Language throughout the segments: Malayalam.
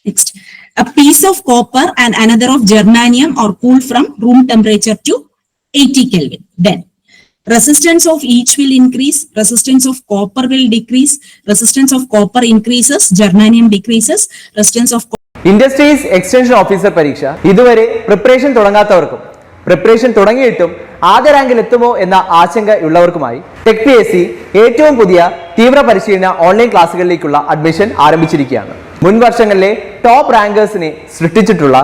Next, a piece of copper and another of germanium are cooled from room temperature to 80 Kelvin. Then, resistance of each will increase, resistance of copper will decrease, resistance of copper increases, germanium decreases, resistance of industries extension officer പരീക്ഷ ഇതുവരെ പ്രിപ്പറേഷൻ തുടങ്ങാത്തവർക്കും പ്രിപ്പറേഷൻ തുടങ്ങിയിട്ടും ആദ്യ റാങ്കിൽ എത്തുമോ എന്ന ആശങ്കയുള്ളവർക്കുമായി ടെക് PSC ഏറ്റവും പുതിയ തീവ്ര പരിശീലന ഓൺലൈൻ ക്ലാസുകളിലേക്കുള്ള അഡ്മിഷൻ ആരംഭിച്ചിരിക്കുകയാണ്. മുൻ വർഷങ്ങളിലെ ടോപ്പ് റാങ്കേഴ്സിനെ സൃഷ്ടിച്ചിട്ടുള്ള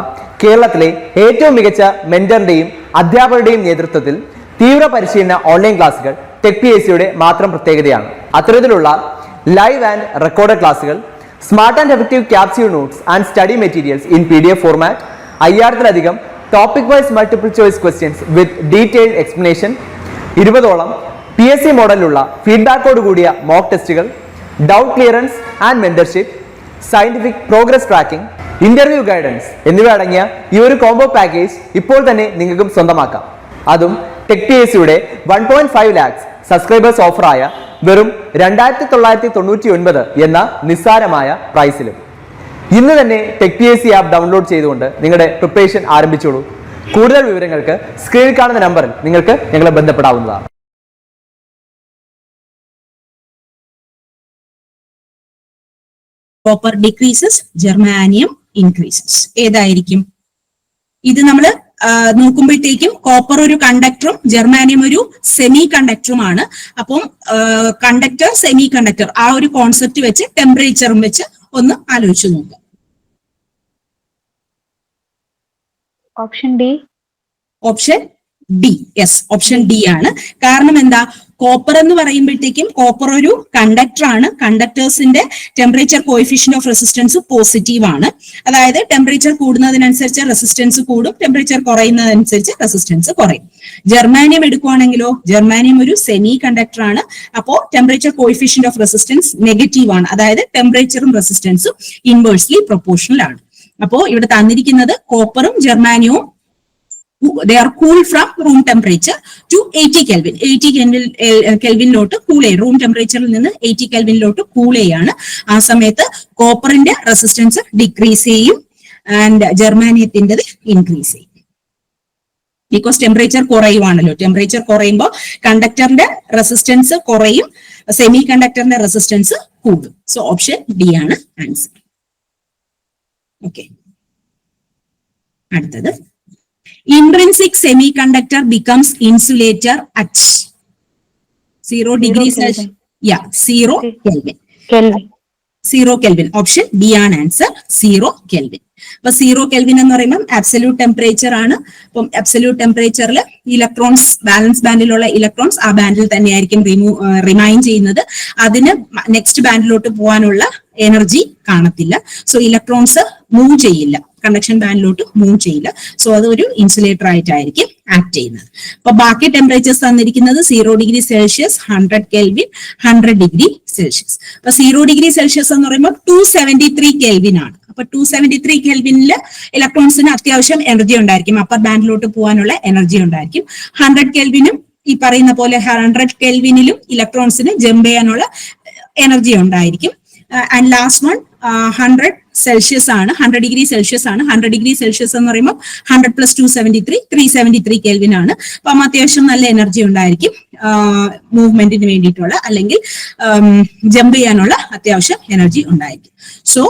കേരളത്തിലെ ഏറ്റവും മികച്ച മെന്ററിന്റെയും അധ്യാപകരുടെയും നേതൃത്വത്തിൽ തീവ്ര പരിശീലന ഓൺലൈൻ ക്ലാസുകൾ ടെക് PSCയുടെ മാത്രം പ്രത്യേകതയാണ്. അത്തരത്തിലുള്ള ലൈവ് ആൻഡ് റെക്കോർഡ് ക്ലാസുകൾ, smart and effective capsule notes and study materials in PDF format, 5000-ലധികം topic wise multiple choice questions with detailed explanation, 20ഓളം PSC മോഡലിലുള്ള ഫീഡ്ബാക്കോട് കൂടിയ മോക്ക് ടെസ്റ്റുകൾ, doubt clearance and mentorship, scientific progress tracking, interview guidance എന്നിവ അടങ്ങിയ ഈ ഒരു കോംബോ പാക്കേജ് ഇപ്പോൾ തന്നെ നിങ്ങൾക്കും സ്വന്തമാക്കാം. അതും ടെക് PSCയുടെ 1.5 lakhs സബ്സ്ക്രൈബേഴ്സ് ഓഫറായ വെറും 2999 എന്ന നിസ്സാരമായ പ്രൈസിലും. ഇന്ന് തന്നെ ടെക് PSC ആപ്പ് ഡൗൺലോഡ് ചെയ്തുകൊണ്ട് നിങ്ങളുടെ പ്രിപ്പറേഷൻ ആരംഭിച്ചോളൂ. കൂടുതൽ വിവരങ്ങൾക്ക് സ്ക്രീനിൽ കാണുന്ന നമ്പറിൽ നിങ്ങൾക്ക് ഞങ്ങളെ ബന്ധപ്പെടാവുന്നതാണ്. Copper decreases, ജർമാനിയം increases. ഏതായിരിക്കും ഇത്? നമ്മൾ നോക്കുമ്പോഴത്തേക്കും കോപ്പർ ഒരു കണ്ടക്ടറും ജർമാനിയം ഒരു സെമി കണ്ടക്ടറുമാണ്. അപ്പം കണ്ടക്ടർ, സെമി കണ്ടക്ടർ, ആ ഒരു കോൺസെപ്റ്റ് വെച്ച് ടെമ്പറേച്ചറും വെച്ച് ഒന്ന് ആലോചിച്ച് നോക്കാം. Option D. Option D, yes, option D ആണ്. കാരണം എന്താ? കോപ്പർ എന്ന് പറയുമ്പോഴത്തേക്കും കോപ്പർ ഒരു കണ്ടക്ടർ ആണ്. കണ്ടക്ടേഴ്സിന്റെ temperature coefficient of resistance positive ആണ്. അതായത് ടെമ്പറേച്ചർ കൂടുന്നതിനനുസരിച്ച് റെസിസ്റ്റൻസ് കൂടും, ടെമ്പറേച്ചർ കുറയുന്നതനുസരിച്ച് റെസിസ്റ്റൻസ് കുറയും. ജർമാനിയം എടുക്കുവാണെങ്കിലോ, ജർമാനിയം ഒരു സെമി കണ്ടക്ടർ ആണ്. അപ്പോ temperature coefficient of resistance negative ആണ്. അതായത് ടെമ്പറേച്ചറും റെസിസ്റ്റൻസും ഇൻവേഴ്സ്ലി പ്രൊപ്പോർഷണൽ ആണ്. അപ്പോ ഇവിടെ തന്നിരിക്കുന്നത് കോപ്പറും ജർമാനിയവും they are cooled from room temperature to 80 Kelvin. 80 Kelvinലോട്ട് കൂൾ ചെയ്യും. റൂം ടെമ്പറേച്ചറിൽ നിന്ന് 80 Kelvinലോട്ട് കൂൾ ചെയ്യാണ്. ആ സമയത്ത് കോപ്പറിന്റെ റെസിസ്റ്റൻസ് ഡിക്രീസ് ചെയ്യും ആൻഡ് ജർമാനിയത്തിൻ്റെത് ഇൻക്രീസ് ചെയ്യും. ബിക്കോസ് ടെമ്പറേച്ചർ കുറയുവാണല്ലോ. ടെമ്പറേച്ചർ കുറയുമ്പോൾ കണ്ടക്ടറിന്റെ റെസിസ്റ്റൻസ് കുറയും, സെമി കണ്ടക്ടറിന്റെ റെസിസ്റ്റൻസ് കൂടും. സോ ഓപ്ഷൻ ഡി ആണ് ആൻസർ. ഓക്കെ, അടുത്തത് intrinsic semiconductor becomes insulator at 0 degrees Celsius. Yeah, 0 Kelvin. 0 Kelvin. Option B ആണ് ആൻസർ, 0 Kelvin. അപ്പൊ 0 Kelvin എന്ന് പറയുമ്പോൾ അബ്സല്യൂട്ട് ടെമ്പറേച്ചർ ആണ്. അപ്പം അബ്സല്യൂട്ട് ടെമ്പറേച്ചറിൽ ഇലക്ട്രോൺസ്, ബാലൻസ് ബാൻഡിലുള്ള ഇലക്ട്രോൺസ് ആ ബാൻഡിൽ തന്നെയായിരിക്കും റിമൈൻ ചെയ്യുന്നത്. അതിന് നെക്സ്റ്റ് ബാൻഡിലോട്ട് പോകാനുള്ള എനർജി കാണത്തില്ല. സോ ഇലക്ട്രോൺസ് മൂവ് ചെയ്യില്ല, കണ്ടക്ഷൻ ബാൻഡിലോട്ട് മൂവ് ചെയ്യില്ല. സോ അതൊരു ഇൻസുലേറ്റർ ആയിട്ടായിരിക്കും ആക്ട് ചെയ്യുന്നത്. അപ്പൊ ബാക്കി ടെമ്പറേച്ചേഴ്സ് തന്നിരിക്കുന്നത് 0 degree Celsius, 100 Kelvin, 100 degree Celsius. അപ്പൊ 0 ഡിഗ്രി സെൽഷ്യസ് എന്ന് പറയുമ്പോൾ 273 Kelvin ആണ്. അപ്പൊ 273 Kelvinല് ഇലക്ട്രോൺസിന് അത്യാവശ്യം എനർജി ഉണ്ടായിരിക്കും, അപ്പർ ബാൻഡിലോട്ട് പോകാനുള്ള എനർജി ഉണ്ടായിരിക്കും. 100 Kelvinനും ഈ പറയുന്ന പോലെ 100 Kelvinലും ഇലക്ട്രോൺസിന് ജമ്പ് ചെയ്യാനുള്ള എനർജി ഉണ്ടായിരിക്കും. ആൻഡ് ലാസ്റ്റ് വൺ 100 സെൽഷ്യസ് ആണ്, 100 ഡിഗ്രി സെൽഷ്യസ് ആണ്. 100 ഡിഗ്രി സെൽഷ്യസ് എന്ന് പറയുമ്പോൾ 100 + 273 373 Kelvin ആണ്. അപ്പം അത്യാവശ്യം നല്ല എനർജി ഉണ്ടായിരിക്കും മൂവ്മെന്റിന് വേണ്ടിയിട്ടുള്ള, അല്ലെങ്കിൽ ജമ്പ് ചെയ്യാനുള്ള അത്യാവശ്യം എനർജി ഉണ്ടായിരിക്കും. So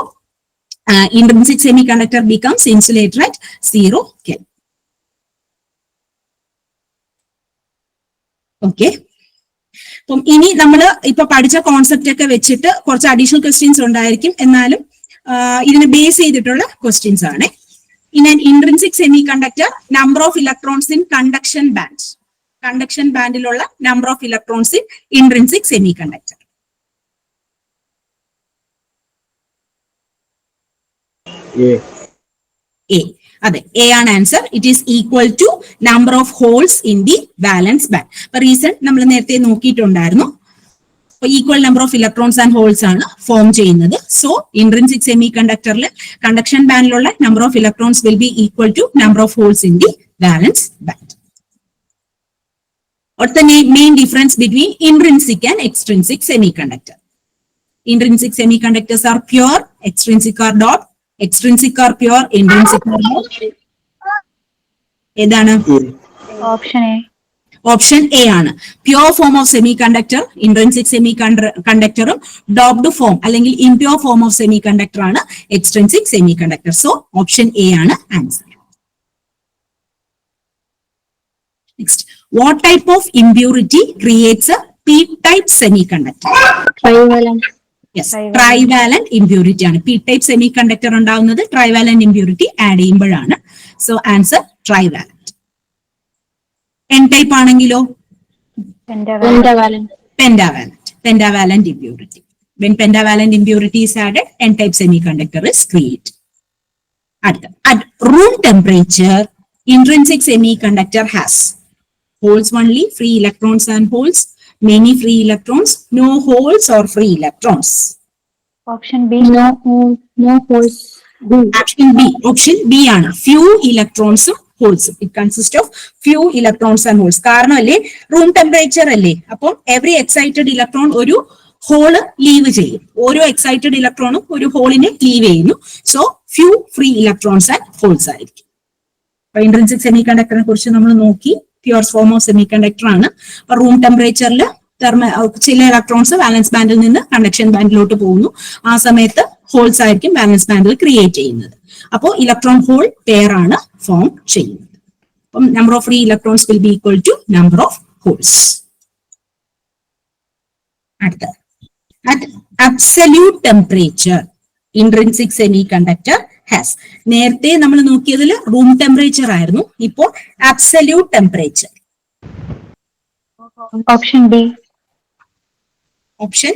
intrinsic semiconductor becomes insulator at 0 Kelvin. Okay, അപ്പം ഇനി നമ്മൾ ഇപ്പൊ പഠിച്ച കോൺസെപ്റ്റ് ഒക്കെ വെച്ചിട്ട് കുറച്ച് അഡീഷണൽ ക്വസ്റ്റ്യൻസ് ഉണ്ടായിരിക്കും. എന്നാലും ഇതിനെ ബേസ് ചെയ്തിട്ടുള്ള ക്വസ്റ്റ്യൻസ് ആണ്. In an intrinsic semiconductor, number of electrons in conduction band. Conduction ബാൻഡിലുള്ള number of electrons in intrinsic semiconductor. A, അതെ, എ ആണ് answer. It is equal to number of holes in the valence band. അപ്പൊ റീസൺ നമ്മൾ നേരത്തെ നോക്കിയിട്ടുണ്ടായിരുന്നു. Equal number of electrons and holes ആണ് ഫോം ചെയ്യുന്നത്. സോ ഇൻട്രിൻസിക് സെമി കണ്ടക്ടറിൽ കണ്ടക്ഷൻ ബാൻഡിലുള്ള number of electrons will be equal to number of holes in the valence band. What's the main difference between intrinsic and extrinsic semiconductor? Intrinsic semiconductors are pure, extrinsic are not. Extrinsic R pure, intrinsic R ഏതാണ്? Option A. ഓപ്ഷൻ എ ആണ്. Pure form of semi conductor intrinsic semi കണ്ടക്ടറും, doped form അല്ലെങ്കിൽ impure form of semiconductor ആണ് extrinsic semi conductor. So option A ആണ് answer. Next, what type of impurity creates A p-type semiconductor? Trivalent. Yes, trivalent impurity ആണ്. p-type semiconductor ഉണ്ടാവുന്നത് ട്രൈവാലന്റ് ഇംപ്യൂരിറ്റി ആഡ് ചെയ്യുമ്പോഴാണ്. So answer trivalent. n-type ആണെങ്കിലോ pentavalent. pentavalent impurity. When pentavalent impurity is added, n-type semiconductor is created. At room temperature, intrinsic semiconductor has holes only, free electrons and holes, many free electrons, no holes or free electrons. Option B. No holes. Option B ആണ്. Few electrons holes. It consists of few electrons and holes. കാരണം അല്ലേ, റൂം ടെമ്പറേച്ചർ അല്ലേ, അപ്പം എവറി എക്സൈറ്റഡ് ഇലക്ട്രോൺ ഒരു ഹോള് ലീവ് ചെയ്യും. ഓരോ എക്സൈറ്റഡ് ഇലക്ട്രോണും ഒരു ഹോളിനെ ലീവ് ചെയ്യുന്നു. So few free electrons and holes ആയിരിക്കും. അപ്പൊ ഇൻട്രിൻസിക് സെമി കണ്ടക്ടറിനെ കുറിച്ച് നമ്മൾ നോക്കി. Pure form of semiconductor ആണ്. അപ്പൊ റൂം ടെമ്പറേച്ചറിൽ ചില ഇലക്ട്രോൺസ് വാലൻസ് ബാൻഡിൽ നിന്ന് കണ്ടക്ഷൻ ബാൻഡിലോട്ട് പോകുന്നു. ആ സമയത്ത് ഹോൾസ് ആയിരിക്കും വാലൻസ് ബാൻഡിൽ ക്രിയേറ്റ് ചെയ്യുന്നത്. അപ്പോൾ ഇലക്ട്രോൺ ഹോൾ പെയർ ആണ് ഫോം ചെയ്യുന്നത്. അപ്പം number of free electrons will be equal to number of holes. അടുത്ത, at absolute temperature intrinsic semiconductor has. നേരത്തെ നമ്മൾ നോക്കിയതിൽ റൂം ടെമ്പറേച്ചർ ആയിരുന്നു. ഇപ്പോൾ absolute temperature. Option B. Option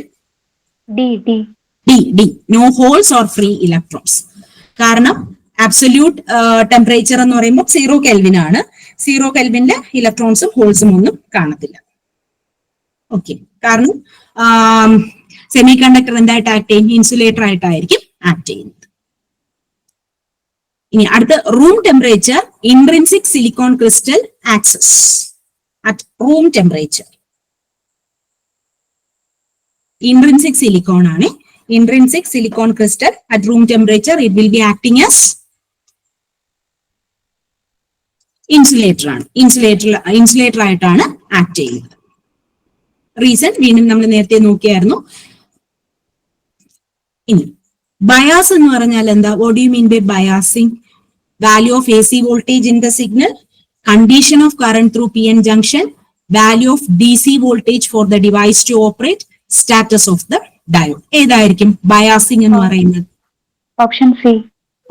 D. No holes or free electrons. കാരണം അബ്സല്യൂട്ട് ടെമ്പറേച്ചർ എന്ന് പറയുമ്പോൾ 0 കെൽവിൻ ആണ്. 0 കെൽവിനില് ഇലക്ട്രോൺസും ഹോൾസും ഒന്നും കാണത്തില്ല. ഓക്കെ, കാരണം സെമി കണ്ടക്ടർ എന്തായിട്ട് ആക്ട് ചെയ്യും? ഇൻസുലേറ്റർ ആയിട്ടായിരിക്കും ആക്ട് ചെയ്യുന്നത്. ഇനി അടുത്ത, room temperature intrinsic silicon crystal acts as at room temperature. Intrinsic silicon ആണ്. Intrinsic silicon crystal at room temperature, it will be acting as insulator ആണ്. ഇൻസുലേറ്റർ ആയിട്ടാണ് ആക്ട് ചെയ്യുന്നത്. റീസൺ വീണ്ടും നമ്മൾ നേരത്തെ നോക്കിയായിരുന്നു. ഇനി ബയാസ് എന്ന് പറഞ്ഞാൽ എന്താ? What do you mean by biasing? Value of AC voltage in the signal, condition of current through PN junction, value of DC voltage for the device to operate, status of the diode. ഏതായിരിക്കും ബയാസിംഗ് എന്ന് പറയുന്നത്? Option C.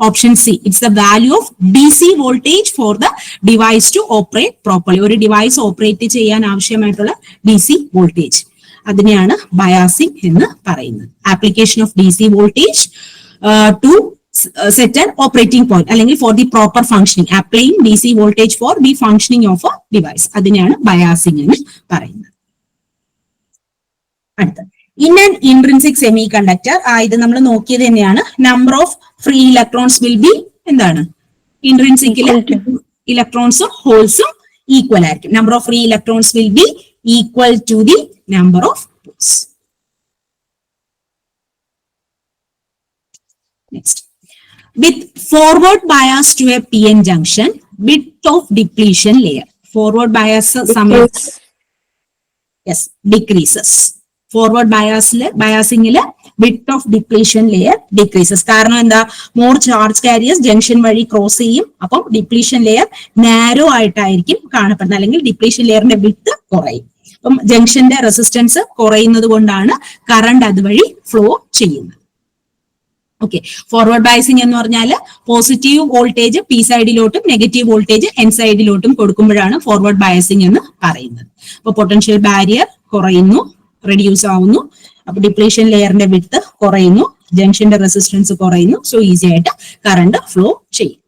Option C. It's the value of DC voltage for the device to operate properly. ഒരു ഡിവൈസ് ഓപ്പറേറ്റ് ചെയ്യാൻ ആവശ്യമായിട്ടുള്ള DC വോൾട്ടേജ്, അതിനെയാണ് ബയാസിംഗ് എന്ന് പറയുന്നത്. Application of DC voltage to set an operating point അല്ലെങ്കിൽ for the proper functioning. Applying DC voltage for the functioning of a device, അതിനെയാണ് ബയാസിംഗ് എന്ന് പറയുന്നത്. അടുത്ത, in an intrinsic semiconductor, ഇത് നമ്മൾ നോക്കിയത് തന്നെയാണ്. Number of free electrons will be എന്താണ്? ഇൻട്രിൻസിക്കിൽ ഇലക്ട്രോൺസും ഹോൾസും ഈക്വൽ ആയിരിക്കും. Number of free electrons will be equal to the number of holes. Next, with forward bias to a PN junction, width of depletion layer. Forward bias സമയത്ത് ഡിക്രീസസ്. ഫോർവേഡ് ബയാസിംഗില് width of depletion layer decreases. കാരണം എന്താ? മോർ ചാർജ് കാരിയേഴ്സ് ജംഗ്ഷൻ വഴി ക്രോസ് ചെയ്യും. അപ്പം ഡിപ്ലീഷൻ ലെയർ നാരോ ആയിട്ടായിരിക്കും കാണപ്പെടുന്നത്, അല്ലെങ്കിൽ ഡിപ്ലീഷൻ ലെയറിന്റെ വിഡ്ത്ത് കുറയും. അപ്പം ജംഗ്ഷന്റെ റെസിസ്റ്റൻസ് കുറയുന്നത് കൊണ്ടാണ് കറണ്ട് അതുവഴി ഫ്ലോ ചെയ്യുന്നത്. ഓക്കെ, ഫോർവേഡ് ബയസിംഗ് എന്ന് പറഞ്ഞാൽ പോസിറ്റീവ് വോൾട്ടേജ് P സൈഡിലോട്ടും നെഗറ്റീവ് വോൾട്ടേജ് N സൈഡിലോട്ടും കൊടുക്കുമ്പോഴാണ് ഫോർവേഡ് ബയസിംഗ് എന്ന് പറയുന്നത്. അപ്പൊ പൊട്ടൻഷ്യൽ ബാരിയർ കുറയുന്നു, റെഡ്യൂസ് ആവുന്നു. അപ്പൊ ഡിപ്ലീഷൻ ലെയറിന്റെ വിഡ്ത്ത് കുറയുന്നു, ജംഗ്ഷന്റെ റെസിസ്റ്റൻസ് കുറയുന്നു. സോ ഈസി ആയിട്ട് കറണ്ട് ഫ്ലോ ചെയ്യും.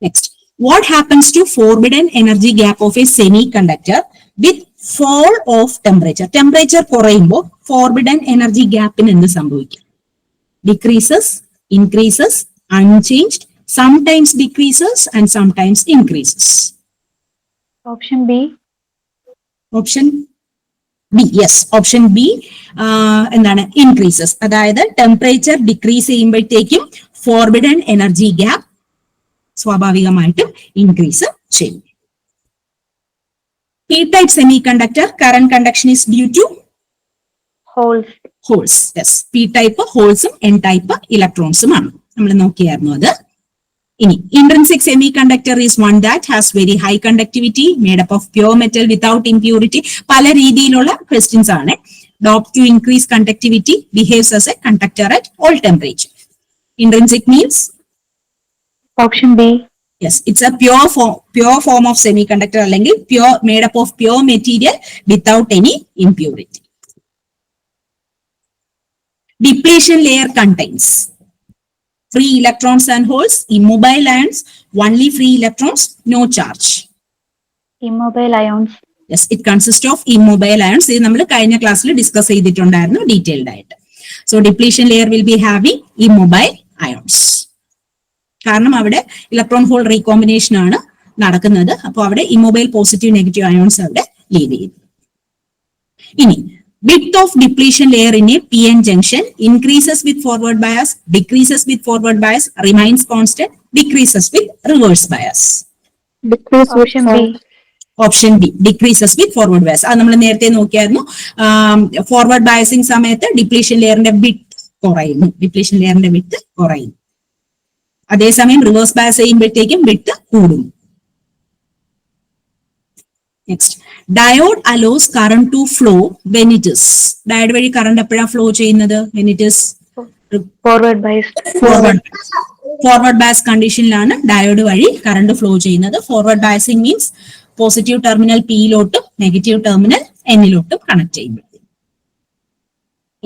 Next, what happens to forbidden energy gap of a semiconductor with fall of temperature? Temperature കുറയുമ്പോൾ ഫോർബിഡൻ എനർജി ഗ്യാപ്പിന് എന്ത് സംഭവിക്കും? Decreases, increases, unchanged, sometimes decreases and sometimes increases. Option B. Option B. Yes, option B. എന്താണ്? Increases. അതായത് ടെമ്പറേച്ചർ ഡിക്രീസ് ചെയ്യുമ്പോഴത്തേക്കും ഫോർബിഡൻ എനർജി ഗ്യാപ്പ് സ്വാഭാവികമായിട്ടും ഇൻക്രീസ് ചെയ്യും. P-type semiconductor current conduction is due to holes. holes. Yes. P-type holes ഉം N-type electrons ഉം ആണ്. നമ്മൾ നോക്കിയായിരുന്നു അത്. ഇനി intrinsic semiconductor is one that has very high conductivity, made up of pure metal without impurity. പല രീതിയിലുള്ള questions ആണ്. Doped to increase conductivity, behaves as a conductor at all temperature. Intrinsic means? Option B. Yes, it's a pure form of semiconductor അല്ലെങ്കിൽ pure made up of pure material without any impurity. Depletion layer contains free electrons and holes, immobile ions, only free electrons, no charge. Immobile ions. Yes, it consists of immobile ions. ഇത് നമ്മൾ കഴിഞ്ഞ ക്ലാസ്സിൽ ഡിസ്കസ് ചെയ്തിട്ടുണ്ടായിരുന്നു ഡീറ്റെയിൽഡ് ആയിട്ട്. So depletion layer will be having immobile ions. കാരണം അവിടെ ഇലക്ട്രോൺ ഹോൾ റീകോമ്പിനേഷൻ ആണ് നടക്കുന്നത്. അപ്പോൾ അവിടെ ഇമ്മൊബൈൽ പോസിറ്റീവ് നെഗറ്റീവ് അയോൺസ് അവിടെ ലീവ് ചെയ്യുന്നു. ഇനി width of depletion layer in a PN junction increases with forward bias, decreases with forward bias, remains constant, decreases with reverse bias. Option B. Option B, decreases with forward bias. അത് നമ്മൾ നേരത്തെ നോക്കിയായിരുന്നു. ഫോർവേഡ് ബയസിംഗ് സമയത്ത് ഡിപ്ലീഷൻ ലെയറിന്റെ വിഡ്ത്ത് കുറയുന്നു, ഡിപ്ലീഷൻ ലെയറിന്റെ വിഡ്ത്ത് കുറയുന്നു. അതേസമയം റിവേഴ്സ് ബയസ് ചെയ്യുമ്പോഴത്തേക്കും വിഡ്ത്ത് കൂടുന്നു. Next, diode allows current to flow when it is. Diode വഴി കറന്റ് എപ്പോഴാണ് ഫ്ലോ ചെയ്യുന്നത്? When it is forward bias. Forward bias കണ്ടീഷനിലാണ് ഡയോഡ് വഴി കറന്റ് ഫ്ലോ ചെയ്യുന്നത്. Forward biasing means positive terminal പിയിലോട്ടും നെഗറ്റീവ് ടെർമിനൽ എന്നിലോട്ടും കണക്ട് ചെയ്യുമ്പോൾ.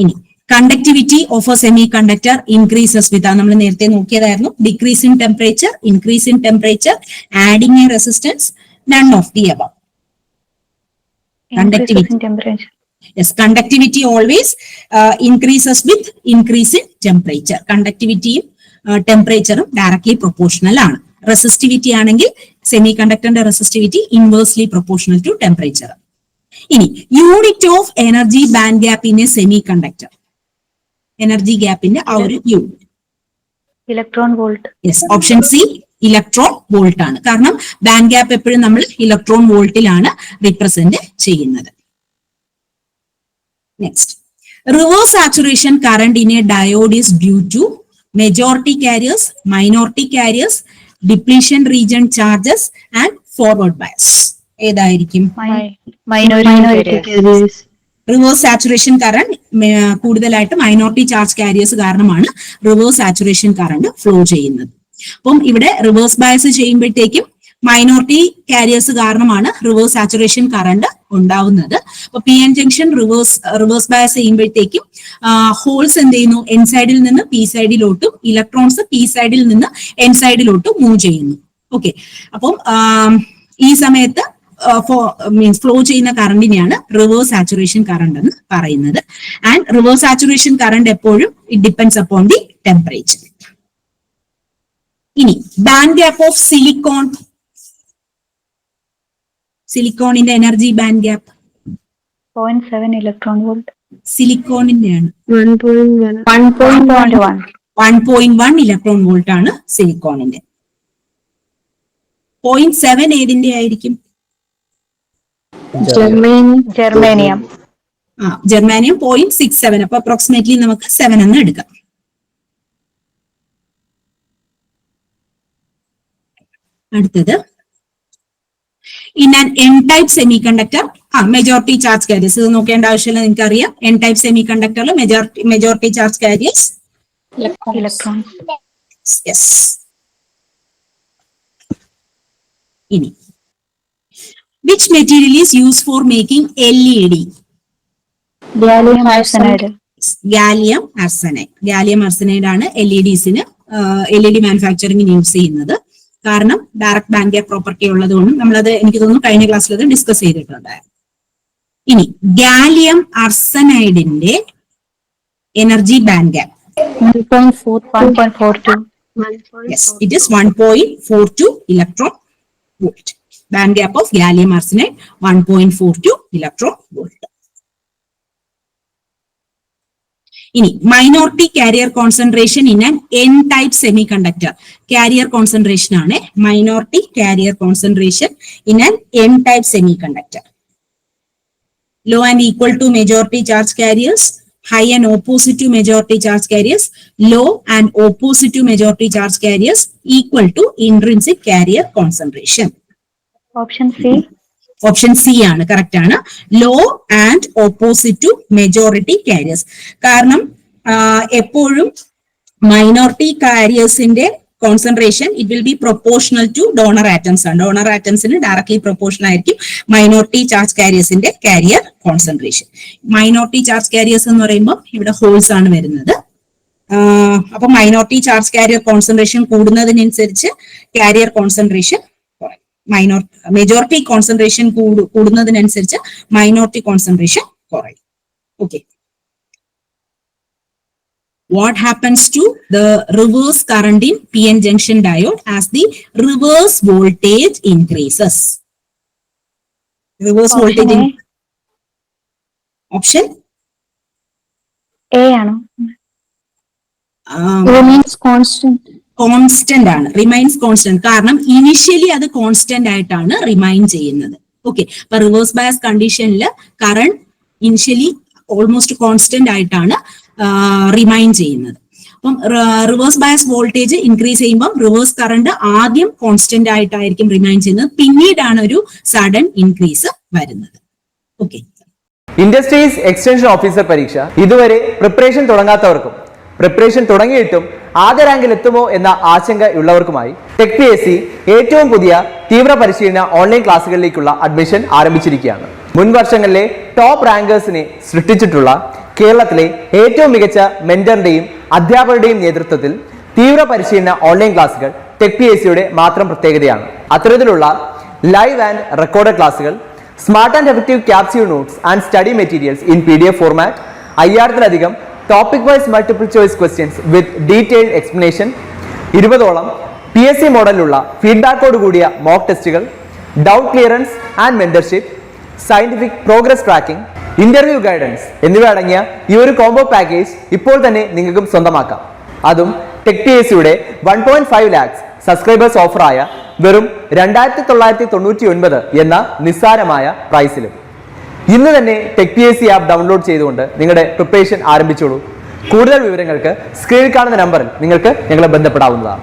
ഇനി conductivity of a semiconductor increases with, നമ്മൾ നേരത്തെ നോക്കിയതായിരുന്നു, decrease in temperature, increase in temperature, adding a resistance, none of the above. Increases in temperature. Yes, conductivity always increases with increase in temperature. Conductivity temperature directly proportional ആണ്. Resistivity ആണെങ്കിൽ semiconductor resistivity inversely proportional to temperature. ഇനി unit of energy band gap in a semiconductor. Energy ഗ്യാപ്പിന്റെ ആ ഒരു unit electron volt. Yes, option C electron volt ആണ്. കാരണം ബാൻഡ് ഗ്യാപ്പ് എപ്പോഴും നമ്മൾ ഇലക്ട്രോൺ വോൾട്ടിലാണ് റിപ്രസെന്റ് ചെയ്യുന്നത്. Next, reverse saturation current in a diode is due to majority carriers, minority carriers, depletion region charges and forward bias. ഏതായിരിക്കും? Minority carriers. Reverse saturation current കൂടുതലായിട്ട് മൈനോറിറ്റി ചാർജ് കാരിയേഴ്സ് കാരണമാണ് റിവേഴ്സ് സാച്ചുറേഷൻ കറന്റ് ഫ്ലോ ചെയ്യുന്നത്. അപ്പം ഇവിടെ റിവേഴ്സ് ബയസ് ചെയ്യുമ്പോഴത്തേക്കും മൈനോറിറ്റി കാരിയേഴ്സ് കാരണമാണ് റിവേഴ്സ് സാച്ചുറേഷൻ കറന്റ് ഉണ്ടാവുന്നത്. അപ്പൊ P N junction reverse bias ചെയ്യുമ്പോഴത്തേക്കും ഹോൾസ് എന്ത് ചെയ്യുന്നു? എൻ സൈഡിൽ നിന്ന് പി സൈഡിലോട്ടും ഇലക്ട്രോൺസ് പി സൈഡിൽ നിന്ന് എൻ സൈഡിലോട്ടും മൂവ് ചെയ്യുന്നു. ഓക്കെ, അപ്പം ഈ സമയത്ത് മീൻസ് ഫ്ലോ ചെയ്യുന്ന കറണ്ടിനെയാണ് റിവേഴ്സ് സാച്ചുറേഷൻ കറണ്ട് എന്ന് പറയുന്നത്. ആൻഡ് റിവേഴ്സ് സാച്ചുറേഷൻ കറണ്ട് എപ്പോഴും it depends upon the temperature. ഇനി ബാൻഡ് ഗ്യാപ്പ് ഓഫ് സിലിക്കോൺ. സിലിക്കോണിന്റെ energy band gap 0.7 electron volt. സിലിക്കോണിന്റെയാണ് 1.1 ഇലക്ട്രോൺ വോൾട്ട് ആണ് സിലിക്കോണിന്റെ. 0.7 ഏതിന്റെ ആയിരിക്കും? ജർമേനിയം. ജർമാനിയം 0.67. അപ്പൊ അപ്രോക്സിമേറ്റ്ലി നമുക്ക് 7 എന്ന് എടുക്കാം. അടുത്തത്, in an N type semiconductor, majority charge carriers. ഇത് നോക്കേണ്ട ആവശ്യമില്ല, നിങ്ങൾക്ക് അറിയാം. എൻ ടൈപ്പ് സെമി കണ്ടക്ടറിൽ majority charge carriers electron. Yes. ഇനി which material is used for making LED? Gallium arsenide. Gallium arsenide. Gallium arsenide ആണ് LEDസിന് LED മാനുഫാക്ചറിംഗിന് യൂസ് ചെയ്യുന്നത്. കാരണം ഡയറക്റ്റ് ബാൻഡ് ഗ്യാപ്പ് പ്രോപ്പർട്ടി ഉള്ളതുകൊണ്ടും നമ്മളത് എനിക്ക് തോന്നുന്നു കഴിഞ്ഞ ക്ലാസ്സിൽ അത് ഡിസ്കസ് ചെയ്തിട്ടുണ്ടായിരുന്നു. ഇനി ഗാലിയം ആർസനൈഡിന്റെ energy band gap 1.42. Yes, it is 1.42 electron volt. Band gap of gallium arsenide 1.42 electron volt. ഇനി minority carrier concentration in an N type semiconductor. Carrier concentration ആണ് minority carrier concentration in an N type semiconductor. Low and equal to majority charge carriers, high and opposite to majority charge carriers, low and opposite to majority charge carriers equal to intrinsic carrier concentration. Option C. Option C ആണ് കറക്റ്റ് ആണ്. Low and opposite to majority carriers. കാരണം എപ്പോഴും മൈനോറിറ്റി കാരിയേഴ്സിന്റെ concentration it will be proportional to donor atoms ആണ്. ഡോണർ ആറ്റംസിന് ഡയറക്ട്ലി പ്രൊപ്പോർഷണൽ ആയിരിക്കും മൈനോറിറ്റി ചാർജ് കാരിയേഴ്സിന്റെ carrier concentration. Minority charge carriers എന്ന് പറയുമ്പോൾ ഇവിടെ ഹോൾസ് ആണ് വരുന്നത്. അപ്പൊ മൈനോറിറ്റി ചാർജ് കാരിയർ കോൺസെൻട്രേഷൻ കൂടുന്നതിനനുസരിച്ച് കാരിയർ കോൺസെൻട്രേഷൻ മെജോറിറ്റി കോൺസെൻട്രേഷൻ കൂടുന്നതിനനുസരിച്ച് മൈനോറിറ്റി കോൺസെൻട്രേഷൻ കുറയും. Okay. What happens to the reverse current in PN junction diode as the reverse voltage increases? Reverse voltage in option A ആണ്. Remains constant. കോൺസ്റ്റന്റ് ആണ്, റിമൈൻസ് കോൺസ്റ്റന്റ്. കാരണം ഇനിഷ്യലി അത് കോൺസ്റ്റന്റ് ആയിട്ടാണ് റിമൈൻ ചെയ്യുന്നത്. ഓക്കെ. അപ്പൊ റിവേഴ്സ് ബയസ് കണ്ടീഷനിൽ കറണ്ട് ഇനിഷ്യലി ഓൾമോസ്റ്റ് കോൺസ്റ്റന്റ് ആയിട്ടാണ് റിമൈൻ ചെയ്യുന്നത്. അപ്പം റിവേഴ്സ് ബയസ് വോൾട്ടേജ് ഇൻക്രീസ് ചെയ്യുമ്പോൾ റിവേഴ്സ് കറണ്ട് ആദ്യം കോൺസ്റ്റന്റ് ആയിട്ടായിരിക്കും റിമൈൻ ചെയ്യുന്നത്, പിന്നീടാണ് ഒരു സഡൻ ഇൻക്രീസ് വരുന്നത്. ഓക്കെ. ഇൻഡസ്ട്രീസ് എക്സ്റ്റൻഷൻ ഓഫീസർ പരീക്ഷ ഇതുവരെ പ്രിപ്പറേഷൻ തുടങ്ങാത്തവർക്കും പ്രിപ്പറേഷൻ തുടങ്ങിയിട്ടും ആദ്യ റാങ്കിൽ എത്തുമോ എന്ന ആശങ്ക ഉള്ളവർക്കുമായി TechPSC ഏറ്റവും പുതിയ തീവ്ര പരിശീലന ഓൺലൈൻ ക്ലാസ്സുകളിലേക്കുള്ള അഡ്മിഷൻ ആരംഭിച്ചിരിക്കുകയാണ്. മുൻ വർഷങ്ങളിലെ ടോപ്പ് റാങ്കേഴ്സിനെ സൃഷ്ടിച്ചിട്ടുള്ള കേരളത്തിലെ ഏറ്റവും മികച്ച മെന്ററിന്റെയും അധ്യാപകരുടെയും നേതൃത്വത്തിൽ തീവ്ര പരിശീലന ഓൺലൈൻ ക്ലാസ്സുകൾ TechPSCയുടെ മാത്രം പ്രത്യേകതയാണ്. അത്തരത്തിലുള്ള ലൈവ് ആൻഡ് റെക്കോർഡഡ് ക്ലാസ്സുകൾ, smart and effective capsule notes and study materials in PDF format, 5000-ലധികം topic wise multiple choice questions with detailed explanation, 20ഓളം PSC മോഡലിലുള്ള ഫീഡ്ബാക്കോട് കൂടിയ മോക്ക് ടെസ്റ്റുകൾ, doubt clearance and mentorship, scientific progress tracking, interview guidance എന്നിവ അടങ്ങിയ ഈ ഒരു കോംബോ പാക്കേജ് ഇപ്പോൾ തന്നെ നിങ്ങൾക്കും സ്വന്തമാക്കാം. അതും TechPSCയുടെ 1.5 lakhs സബ്സ്ക്രൈബേഴ്സ് ഓഫറായ വെറും 2999 എന്ന നിസ്സാരമായ പ്രൈസിലും. ഇന്ന് തന്നെ TechPSC ആപ്പ് ഡൗൺലോഡ് ചെയ്തുകൊണ്ട് നിങ്ങളുടെ പ്രിപ്പറേഷൻ ആരംഭിച്ചോളൂ. കൂടുതൽ വിവരങ്ങൾക്ക് സ്ക്രീനിൽ കാണുന്ന നമ്പറിൽ നിങ്ങൾക്ക് ഞങ്ങളെ ബന്ധപ്പെടാവുന്നതാണ്.